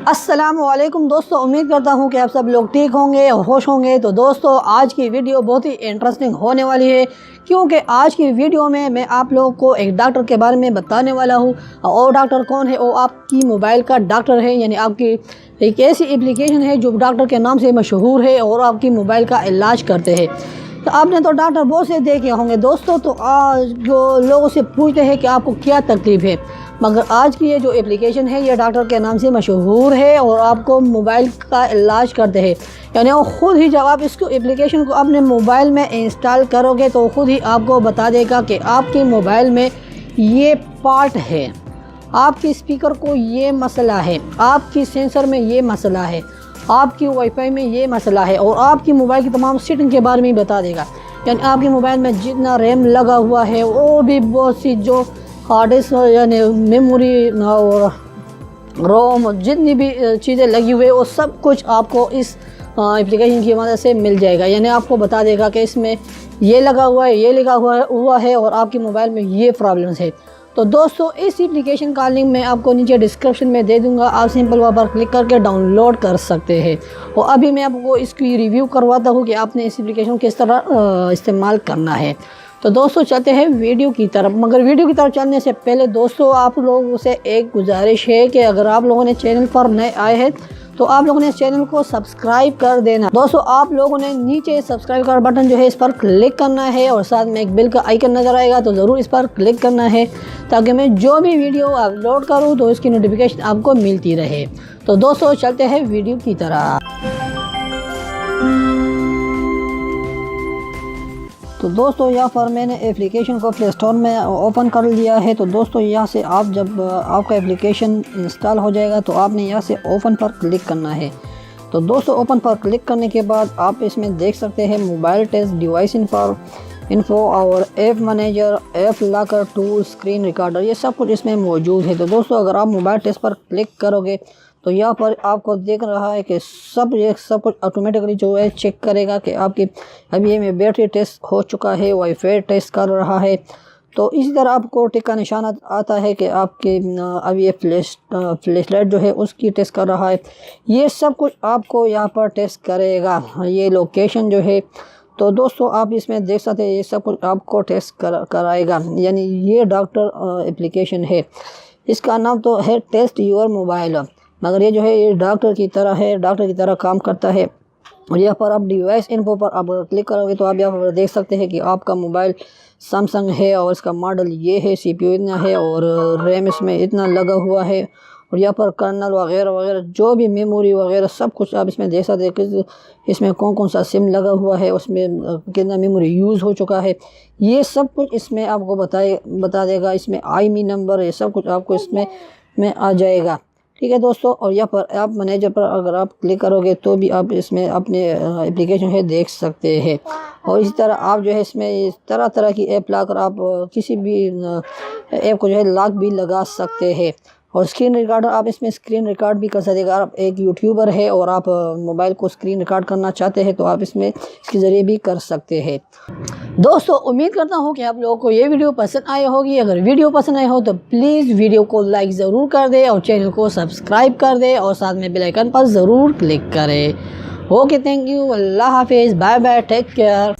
अस्सलामुअलैकुम दोस्तों, उम्मीद करता हूँ कि आप सब लोग ठीक होंगे और खुश होंगे। तो दोस्तों, आज की वीडियो बहुत ही इंटरेस्टिंग होने वाली है, क्योंकि आज की वीडियो में मैं आप लोगों को एक डॉक्टर के बारे में बताने वाला हूँ। और डॉक्टर कौन है? वो आपकी मोबाइल का डॉक्टर है, यानी आपकी एक ऐसी एप्लीकेशन है जो डॉक्टर के नाम से मशहूर है और आपकी मोबाइल का इलाज करते हैं। तो आपने तो डॉक्टर बहुत से देखे होंगे दोस्तों, तो आज जो लोगों से पूछते हैं कि आपको क्या तकलीफ़ है, मगर आज की ये जो एप्लीकेशन है ये डॉक्टर के नाम से मशहूर है और आपको मोबाइल का इलाज करते हैं। यानी वो ख़ुद ही जब आप इसको एप्लीकेशन को अपने मोबाइल में इंस्टॉल करोगे तो ख़ुद ही आपको बता देगा कि आपके मोबाइल में ये पार्ट है, आपकी स्पीकर को ये मसला है, आपकी सेंसर में ये मसला है, आपकी वाईफाई में ये मसला है, और आपकी मोबाइल की तमाम सेटिंग के बारे में बता देगा। यानी आपके मोबाइल में जितना रैम लगा हुआ है, वो भी बहुत सी जो हार्ड डिस्क यानी मेमोरी और रोम जितनी भी चीज़ें लगी हुई है, वो सब कुछ आपको इस एप्लीकेशन की मदद से मिल जाएगा। यानी आपको बता देगा कि इसमें ये लगा हुआ है, ये लगा हुआ है और आपके मोबाइल में ये प्रॉब्लम्स है। तो दोस्तों, इस एप्लीकेशन का लिंक मैं आपको नीचे डिस्क्रिप्शन में दे दूंगा, आप सिंपल वहाँ पर क्लिक करके डाउनलोड कर सकते हैं। और अभी मैं आपको इसकी रिव्यू करवाता हूँ कि आपने इस एप्लीकेशन किस तरह इस्तेमाल करना है। तो दोस्तों, चलते हैं वीडियो की तरफ। मगर वीडियो की तरफ चलने से पहले दोस्तों, आप लोगों से एक गुजारिश है कि अगर आप लोगों ने चैनल पर नए आए हैं तो आप लोगों ने इस चैनल को सब्सक्राइब कर देना। दोस्तों, आप लोगों ने नीचे सब्सक्राइब का बटन जो है इस पर क्लिक करना है और साथ में एक बेल का आइकन नज़र आएगा, तो ज़रूर इस पर क्लिक करना है ताकि मैं जो भी वीडियो अपलोड करूँ तो इसकी नोटिफिकेशन आपको मिलती रहे। तो दोस्तों, चलते हैं वीडियो की तरफ। तो दोस्तों, यहाँ पर मैंने एप्लीकेशन को प्ले स्टोर में ओपन कर लिया है। तो दोस्तों, यहाँ से आप जब आपका एप्लीकेशन इंस्टॉल हो जाएगा तो आपने यहाँ से ओपन पर क्लिक करना है। तो दोस्तों, ओपन पर क्लिक करने के बाद आप इसमें देख सकते हैं मोबाइल टेस्ट, डिवाइस इन्फो और app manager, app locker, tool, screen recorder, ये सब कुछ इसमें मौजूद है। तो दोस्तों, अगर आप मोबाइल टेस्ट पर क्लिक करोगे तो यहाँ पर आपको देख रहा है कि सब कुछ ऑटोमेटिकली जो है चेक करेगा कि आपकी अभी ये में बैटरी टेस्ट हो चुका है, वाईफाई टेस्ट कर रहा है। तो इसी तरह आपको टिक का निशान आता है कि आपके अभी ये फ्लैश लाइट जो है उसकी टेस्ट कर रहा है। ये सब कुछ आपको यहाँ पर टेस्ट करेगा, ये लोकेशन जो है। तो दोस्तों, आप इसमें देख सकते हैं ये सब कुछ आपको टेस्ट कराएगा। यानी ये डॉक्टर एप्लीकेशन है, इसका नाम तो है टेस्ट योर मोबाइल, मगर ये जो है ये डॉक्टर की तरह है, डॉक्टर की तरह काम करता है। और यहाँ पर आप डिवाइस इन्फो पर आप क्लिक करोगे तो आप यहाँ पर देख सकते हैं कि आपका मोबाइल सैमसंग है और इसका मॉडल ये है, CPU इतना है और रैम इसमें इतना लगा हुआ है। और यहाँ पर कर्नल वगैरह वगैरह जो भी मेमोरी वगैरह सब कुछ आप इसमें देख सकते हैं कि इसमें कौन कौन सा सिम लगा हुआ है, उसमें कितना मेमोरी यूज़ हो चुका है, ये सब कुछ इसमें आपको बता देगा। इसमें IMEI नंबर, ये सब कुछ आपको इसमें आ जाएगा। ठीक है दोस्तों, और यहाँ पर ऐप मैनेजर पर अगर आप क्लिक करोगे तो भी आप इसमें अपने एप्लीकेशन है देख सकते हैं। और इसी तरह आप जो है इसमें तरह तरह की ऐप लाकर आप किसी भी ऐप को जो है लॉक भी लगा सकते हैं। और स्क्रीन रिकॉर्डर, आप इसमें स्क्रीन रिकॉर्ड भी कर सकते हैं। अगर आप एक यूट्यूबर है और आप मोबाइल को स्क्रीन रिकॉर्ड करना चाहते हैं तो आप इसमें इसके ज़रिए भी कर सकते हैं। दोस्तों, उम्मीद करता हूँ कि आप लोगों को ये वीडियो पसंद आई होगी। अगर वीडियो पसंद आई हो तो प्लीज़ वीडियो को लाइक ज़रूर कर दें और चैनल को सब्सक्राइब कर दें और साथ में बेल आइकन पर ज़रूर क्लिक करें। ओके, थैंक यू, अल्लाह हाफिज़, बाय बाय, टेक केयर।